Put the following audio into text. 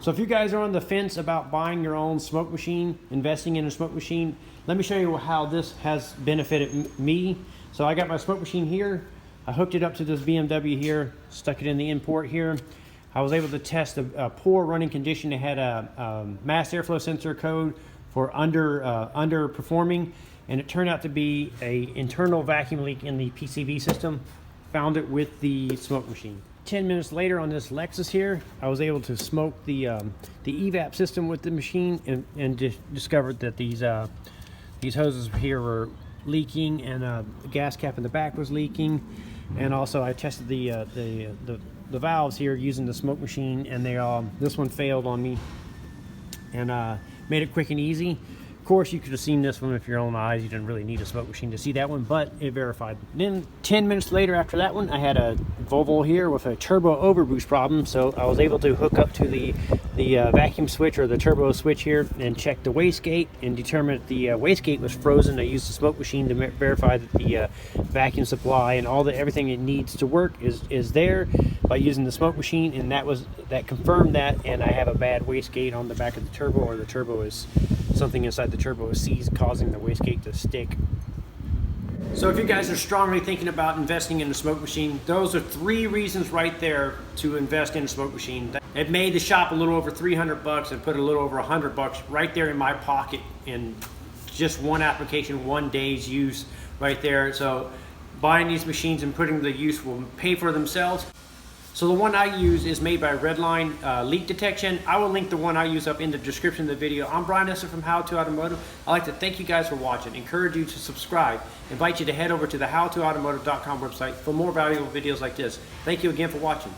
So if you guys are on the fence about buying your own smoke machine, investing in a smoke machine, let me show you how this has benefited me. So I got my smoke machine here. I hooked it up to this BMW here, stuck it in the import here. I was able to test a poor running condition. It had a mass airflow sensor code for underperforming, and it turned out to be an internal vacuum leak in the PCV system. Found it with the smoke machine. 10 minutes later on this Lexus here, I was able to smoke the Evap system with the machine and discovered that these hoses here were leaking, and the gas cap in the back was leaking. And also I tested the valves here using the smoke machine, and this one failed on me, and made it quick and easy. Of course, you could have seen this one with your own eyes. You didn't really need a smoke machine to see that one, but it verified. Then 10 minutes later after that one, I had a Volvo here with a turbo overboost problem, so I was able to hook up to the vacuum switch or the turbo switch here and check the wastegate and determine that the wastegate was frozen. I used the smoke machine to verify that the vacuum supply and everything it needs to work is there by using the smoke machine, and that confirmed that. And I have a bad wastegate on the back of the turbo, or the turbo is something inside the turbo is seized, causing the wastegate to stick. So if you guys are strongly thinking about investing in a smoke machine, those are 3 reasons right there to invest in a smoke machine. It made the shop a little over $300 and put a little over $100 right there in my pocket in just one application, 1 day's use right there. So buying these machines and putting the use will pay for themselves. So the one I use is made by Redline Leak Detection. I will link the one I use up in the description of the video. I'm Brian Esser from How To Automotive. I'd like to thank you guys for watching, encourage you to subscribe, invite you to head over to the howtoautomotive.com website for more valuable videos like this. Thank you again for watching.